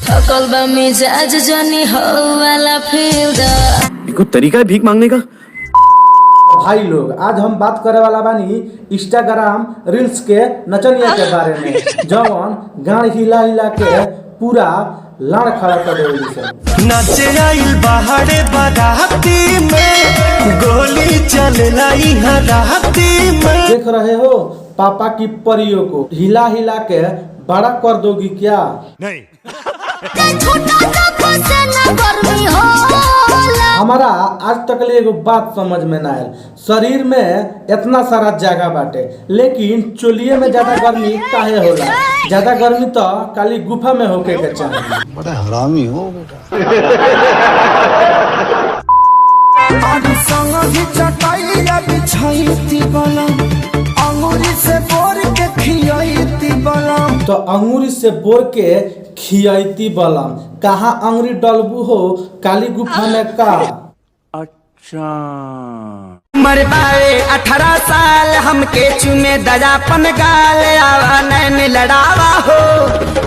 थकल बा मिजाज जानी हो वाला फील दा। कोई तरीका है भीख मांगने का? भाई लोग, आज हम बात करे वाला बानी इंस्टाग्राम रील्स के नचनिया के बारे में, जवन गाड़ हिला हिला के पूरा लाड़ खड़ा कर देवे। नाचे आइल बाहरे बाराती में, गोली चलेला इहाँ राती में। देख रहे हो पापा की परियों को हिला हिला के बड़ा कर दोगी क्या? नहीं। हमारा आज तक ले एगो बात समझ में ना आयल, शरीर में इतना सारा जगह बाटे लेकिन चोलिए में ज्यादा गर्मी काहे होला? ज्यादा गर्मी तो काली गुफा में होके के चाहिए। बड़ा हरामी हो बेटा। तो अंगूरी से बोर के खियाती बलम, कहाँ अंगूरी डलबू हो काली गुफा में का? अच्छा मर पाए 18 साल हमके चुमे दजापन गाल, आवा नैन लड़ावा हो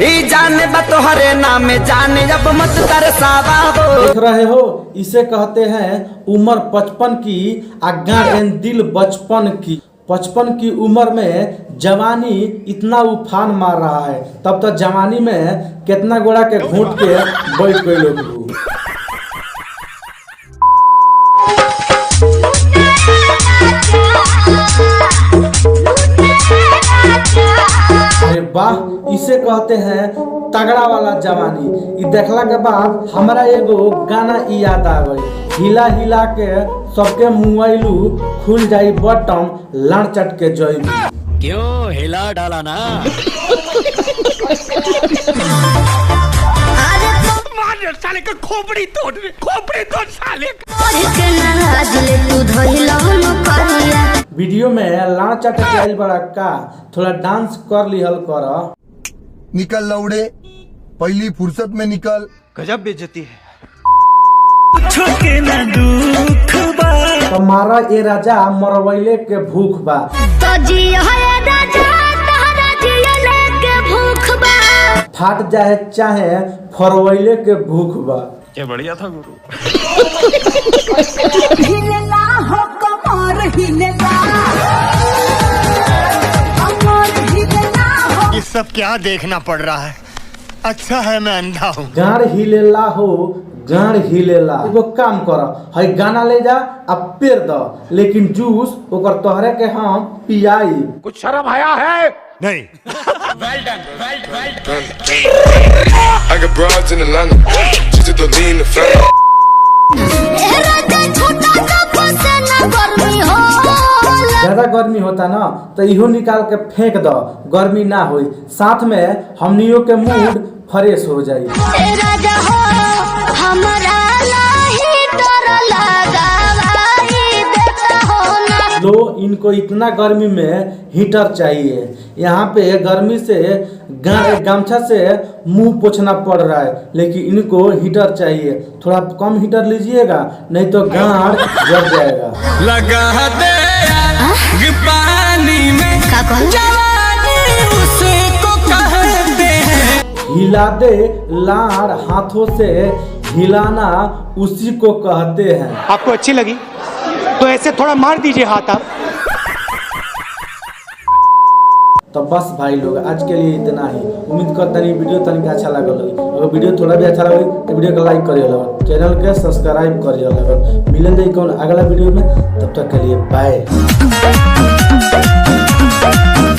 ई जाने बतोहरे नाम जाने जब मत तरसावा हो। देख रहे हो, इसे कहते हैं उम्र 55 की आज्ञा दिल बचपन की। 55 की उम्र में जवानी इतना उफान मार रहा है, तब तक जवानी में कितना गोड़ा के घूट के बैठ गए लोग। अरे वाह, इसे कहते हैं तगड़ा वाला जवानी। ये देखला के बाद हमारा एगो गाना याद आ गई, हिला हिला के सबके मुआइलू खुल जाई बटम, लाड़ चट के जइबू। क्यों हिला डाला ना? साले का खोपड़ी तोड़ साले। वीडियो में लाड़ चट के आइल बड़ा का, थोड़ा डांस कर लिहल कर। निकल लौड़े, पहली फुर्सत में निकल। गजब बेइज्जती है। तुम्हारा ये राजा मरवैले के भूख बा, फाट जाए चाहे फरवैले के भूख बा। क्या बढ़िया था गुरु। ये सब क्या देखना पड़ रहा है? अच्छा है मैं अंधा हूँ। गाड़ हिलेला हो, गाड़ हिलेला। एगो काम कर, है गाना ले जा अब पेर द, लेकिन जूस ओकर तोहरे के हम पियाई। कुछ शर्म आया है? नहीं। Well done. I got broads in Atlanta, just to lean the family. ज्यादा गर्मी होता ना तो इहो निकाल के फेंक दो, गर्मी ना होई, साथ में हमनियों के मूड फ्रेश हो जाई। लो, इनको इतना गर्मी में हीटर चाहिए। यहाँ पे गर्मी से गमछा से मुंह पोछना पड़ रहा है, लेकिन इनको हीटर चाहिए। थोड़ा कम हीटर लीजिएगा, नहीं तो गाड़ जल जाएगा। लगा दे पानी में जवानी उसको कहते हैं। हिला दे लाड़ हाथों से, हिलाना उसी को कहते हैं। आपको अच्छी लगी तो ऐसे थोड़ा मार दीजिए हाथ आप। तो बस भाई लोग, आज के लिए इतना ही। उम्मीद करता नहीं वीडियो तनिक अच्छा लगल होगी। अगर वीडियो थोड़ा भी अच्छा लगे तो वीडियो को लाइक करिए, चैनल के सब्सक्राइब करिए। मिलन कौन अगला वीडियो में, तब तक के लिए बाय।